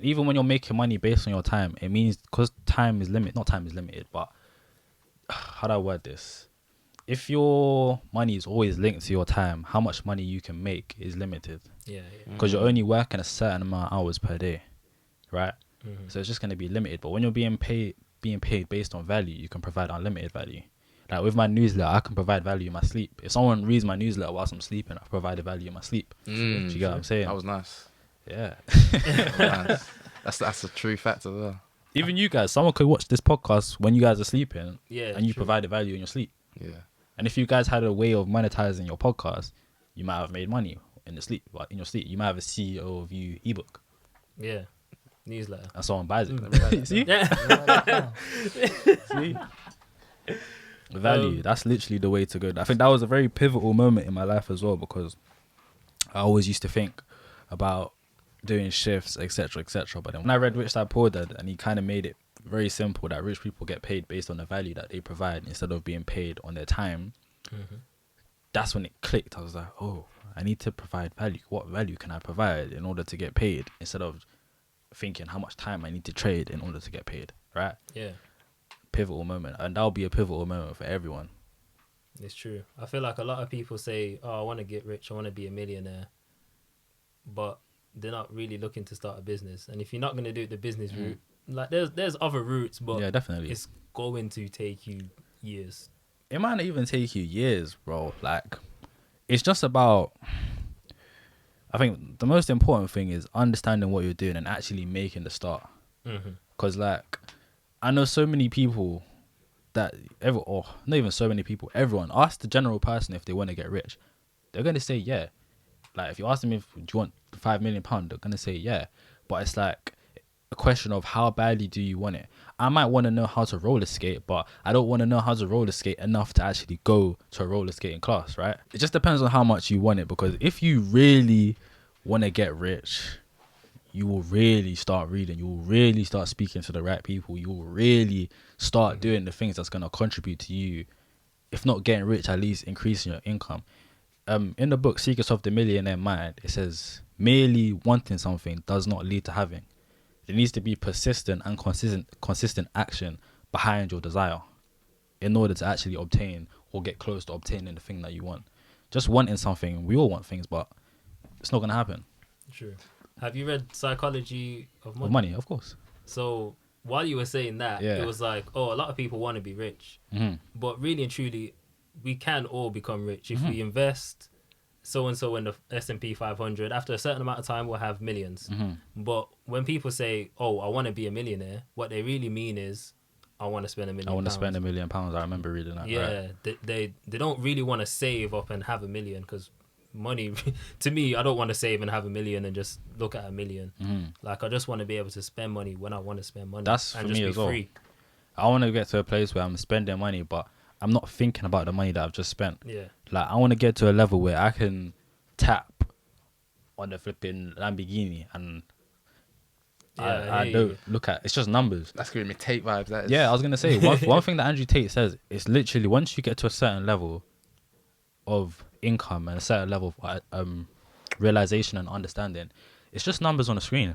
And even when you're making money based on your time, it means because time is limited, but how do I word this? If your money is always linked to your time, how much money you can make is limited. Yeah. Because you're only working a certain amount of hours per day, right? So it's just going to be limited. But when you're being paid based on value, you can provide unlimited value. Like with my newsletter, I can provide value in my sleep. If someone reads my newsletter whilst I'm sleeping, I provide the value in my sleep. Do you get what I'm saying? That was nice. Yeah. Nice. That's a true fact as well. Even you guys, someone could watch this podcast when you guys are sleeping, and you true. provide the value in your sleep. Yeah. And if you guys had a way of monetizing your podcast, you might have made money in your sleep. You might have a CEO of you ebook, Yeah. Newsletter. and someone buys it. See? Yeah. See? Value. That's literally the way to go. I think that was a very pivotal moment in my life as well, because I always used to think about doing shifts, etc., etc. But then when I read Rich Dad Poor Dad, and he kind of made it very simple that rich people get paid based on the value that they provide instead of being paid on their time. That's when it clicked. I was like, oh, I need to provide value. What value can I provide in order to get paid, instead of thinking how much time I need to trade in order to get paid, right? Yeah. Pivotal moment, and that'll be a pivotal moment for everyone. It's true. I feel like a lot of people say, oh, I want to get rich, I want to be a millionaire, but they're not really looking to start a business. And if you're not going to do it the business route, like there's other routes, but Yeah, definitely. it's going to take you years. It might not even take you years, bro. Like, it's just about, I think the most important thing is understanding what you're doing and actually making the start. Because like, I know so many people that not even so many people, everyone, ask the general person if they want to get rich, they're going to say yeah. Like, if you ask them if do you want £5 million, they're going to say yeah. But it's like a question of how badly do you want it. I might want to know how to roller skate, but I don't want to know how to roller skate enough to actually go to a roller skating class, right? It just depends on how much you want it, because if you really want to get rich, you will really start reading, you will really start speaking to the right people, you will really start doing the things that's going to contribute to you, if not getting rich, at least increasing your income. In the book Secrets of the Millionaire Mind, it says merely wanting something does not lead to having. There needs to be persistent and consistent action behind your desire in order to actually obtain or get close to obtaining the thing that you want. Just wanting something, we all want things, but it's not going to happen. True. Have you read Psychology of Money? With money, of course. So while you were saying that, it was like, oh, a lot of people want to be rich. But really and truly, we can all become rich if we invest so-and-so in the S&P 500. After a certain amount of time, we'll have millions. But when people say, oh, I want to be a millionaire, what they really mean is, I want to spend £1 million. I want to spend £1 million. I remember reading that. Yeah, right? They don't really want to save up and have $1 million, because money, to me, I don't want to save and have $1 million and just look at $1 million. Like, I just want to be able to spend money when I want to spend money. That's and for just me be as well. free. I want to get to a place where I'm spending money, but I'm not thinking about the money that I've just spent. Yeah. Like, I want to get to a level where I can tap on the flipping Lamborghini and I don't look at, it's just numbers. That's giving me Tate vibes. That is. Yeah, I was gonna say one thing that Andrew Tate says is literally, once you get to a certain level of income and a certain level of realization and understanding, it's just numbers on the screen.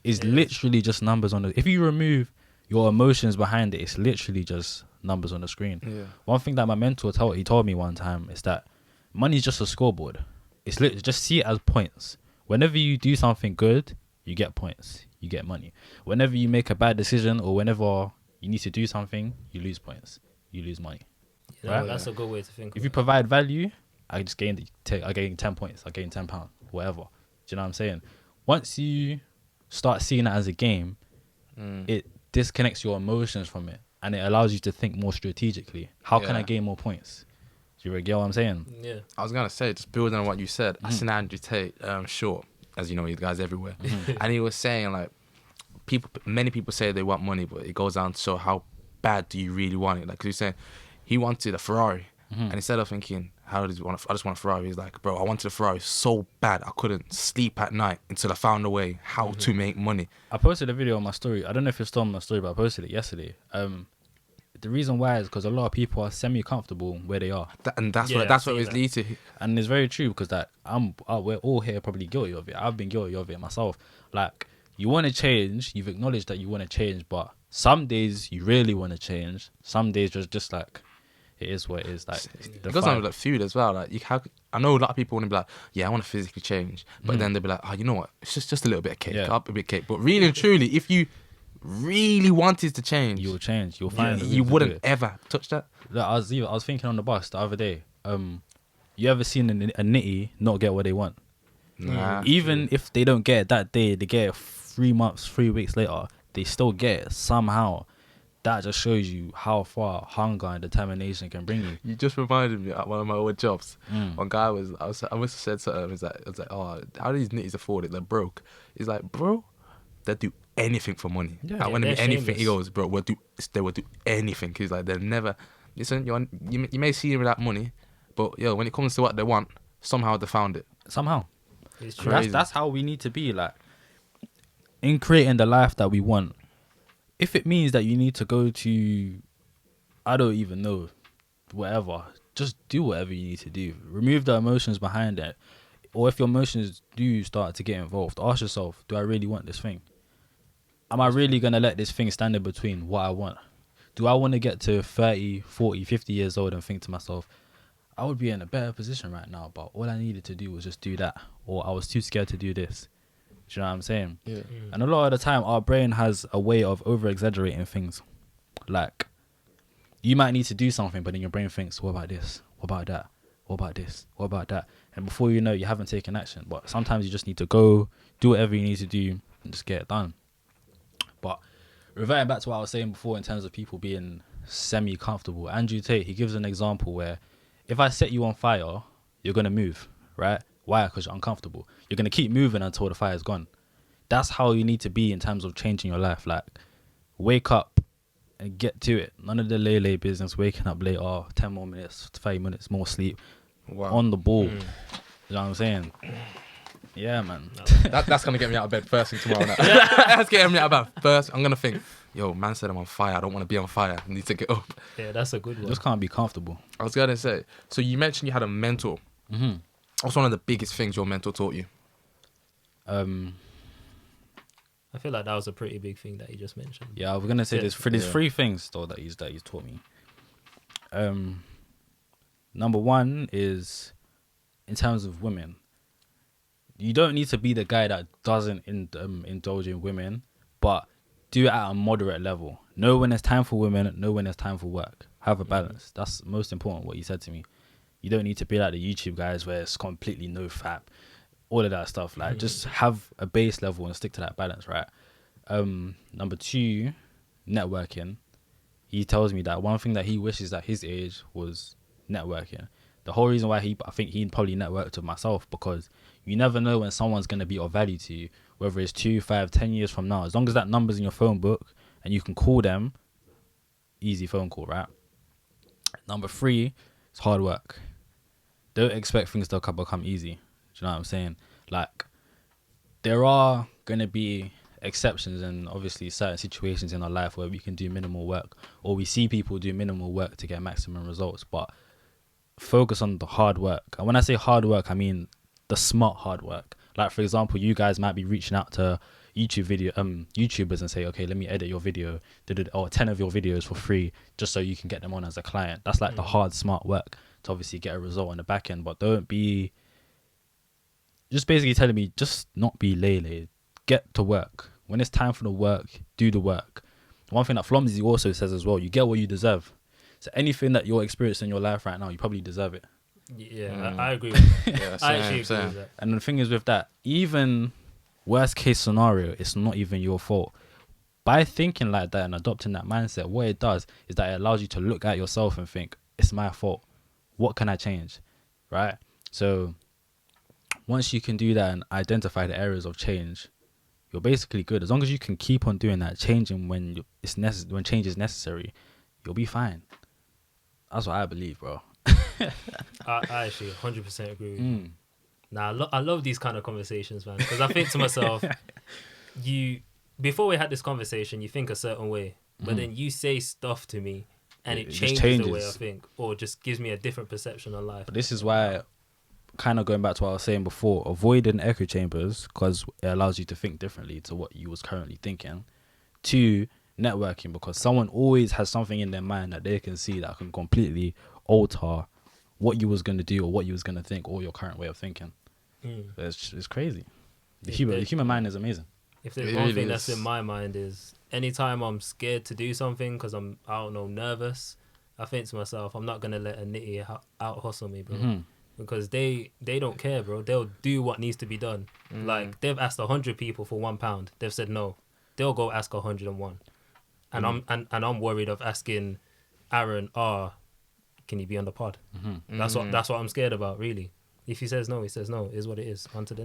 It's literally just numbers on the. If you remove your emotions behind it, it's literally just numbers on the screen. Yeah. One thing that my mentor told me one time is that money is just a scoreboard. It's literally just see it as points. Whenever you do something good, you get points, you get money. Whenever you make a bad decision or whenever you need to do something, you lose points, you lose money. Yeah, right? That's a good way to think. If you provide value, I just gain 10 points, I gain £10, whatever. Do you know what I'm saying? Once you start seeing it as a game, it disconnects your emotions from it, and it allows you to think more strategically. How can I gain more points? Do you get what I'm saying? Yeah. I was gonna say, just building on what you said. I seen Andrew Tate short, as you know, you guys everywhere, and he was saying like, many people say they want money, but it goes down to show how bad do you really want it. Like, 'cause he's saying he wanted a Ferrari, and instead of thinking how does he want? I just want a Ferrari. He's like, bro, I wanted a Ferrari so bad I couldn't sleep at night until I found a way how to make money. I posted a video on my story. I don't know if it's still on my story, but I posted it yesterday. The reason why is because a lot of people are semi-comfortable where they are, And that's what it was lead to. and it's very true, because that we're all here probably guilty of it. I've been guilty of it myself. Like, you want to change. You've acknowledged that you want to change, but some days you really want to change. Some days just like it is what it is. Like it goes on with like food as well. Like I know a lot of people want to be like, yeah, I want to physically change, but then they'll be like, oh, you know what? It's just a little bit of cake, up a bit of cake. But really and truly, if you really wanted to change, you'll change. You'll find you wouldn't ever touch that. Look, I was thinking on the bus the other day. You ever seen a nitty not get what they want? Nah. Even if they don't get it that day, they get it 3 months, 3 weeks later, they still get it somehow. That just shows you how far hunger and determination can bring you. You just reminded me at one of my old jobs. One guy I must have said something. I was like, oh, how do these nitties afford it? They're broke. He's like, bro, they do anything for money. Yeah, when anything, shameless. He goes, bro, they will do anything. He's like, they'll never. Listen, you may see them without money, but when it comes to what they want, somehow they found it. Somehow. It's true. That's how we need to be, like, in creating the life that we want. If it means that you need to go to, I don't even know, whatever, just do whatever you need to do. Remove the emotions behind it. Or if your emotions do start to get involved, ask yourself, do I really want this thing? Am I really going to let this thing stand in between what I want? Do I want to get to 30, 40, 50 years old and think to myself, I would be in a better position right now, but all I needed to do was just do that, or I was too scared to do this. Do you know what I'm saying? Yeah. And a lot of the time, our brain has a way of over-exaggerating things. Like, you might need to do something, but then your brain thinks, what about this? What about that? What about this? What about that? And before you know, you haven't taken action. But sometimes you just need to go, do whatever you need to do, and just get it done. But reverting back to what I was saying before in terms of people being semi-comfortable, Andrew Tate, he gives an example where if I set you on fire, you're going to move, right? Why? Because you're uncomfortable. You're going to keep moving until the fire's gone. That's how you need to be in terms of changing your life. Like, wake up and get to it. None of the lay business, waking up late, 10 more minutes, 30 minutes more sleep. Wow. On the ball. You know what I'm saying? Yeah, man. That's going to get me out of bed first thing tomorrow night. That's getting me out of bed first. I'm going to think, yo, man said I'm on fire. I don't want to be on fire. I need to get up. Yeah, that's a good one. You just can't be comfortable. I was going to say, so you mentioned you had a mentor. Mm-hmm. What's one of the biggest things your mentor taught you? I feel like that was a pretty big thing that you just mentioned. Yeah, I was going to say there's 3 things, though, that he's taught me. Number one is, in terms of women, you don't need to be the guy that doesn't indulge in women, but do it at a moderate level. Know when it's time for women, know when it's time for work. Have a balance. That's most important, what you said to me. You don't need to be like the YouTube guys where it's completely no fap, all of that stuff. Like, just have a base level and stick to that balance, right? Number 2, networking. He tells me that one thing that he wishes at his age was networking. The whole reason why I think he probably networked with myself, because you never know when someone's going to be of value to you, whether it's 2, 5, 10 years from now. As long as that number's in your phone book and you can call them, easy phone call, right? Number 3 is hard work. Don't expect things to become easy. Do you know what I'm saying? Like, there are going to be exceptions and obviously certain situations in our life where we can do minimal work, or we see people do minimal work to get maximum results, but focus on the hard work. And when I say hard work, I mean the smart hard work. Like, for example, you guys might be reaching out to YouTubers and say, okay, let me edit your video, or 10 of your videos for free, just so you can get them on as a client. That's like the hard, smart work to obviously get a result on the back end. But don't be, just basically telling me, just not be lay. Get to work. When it's time for the work, do the work. One thing that Flomsy also says as well, you get what you deserve. So anything that you're experiencing in your life right now, you probably deserve it. Yeah, I agree with that. Yeah, I actually agree with that. And the thing is with that, even worst case scenario, it's not even your fault. By thinking like that and adopting that mindset, what it does is that it allows you to look at yourself and think, it's my fault. What can I change? Right? So once you can do that and identify the areas of change, you're basically good. As long as you can keep on doing that, changing when when change is necessary, you'll be fine. That's what I believe, bro. I actually 100% agree with you. Now, I love these kind of conversations, man, because I think to myself, before we had this conversation, you think a certain way, but then you say stuff to me and it changes the way I think, or just gives me a different perception of life. But this is why kind of going back to what I was saying before, avoiding echo chambers because it allows you to think differently to what you was currently thinking. 2, networking, because someone always has something in their mind that they can see that can completely alter what you was going to do or what you was going to think or your current way of thinking. It's crazy. The human mind is amazing. If there's one thing that's in my mind is anytime I'm scared to do something because I'm, I don't know, nervous, I think to myself, I'm not going to let a nitty out hustle me, bro. Because they don't care, bro. They'll do what needs to be done. Like, they've asked 100 people for £1. They've said no. They'll go ask 101. And I'm worried of asking Aaron, can you be on the pod? That's what I'm scared about, really. If he says no, he says no. Is what it is. On to the next.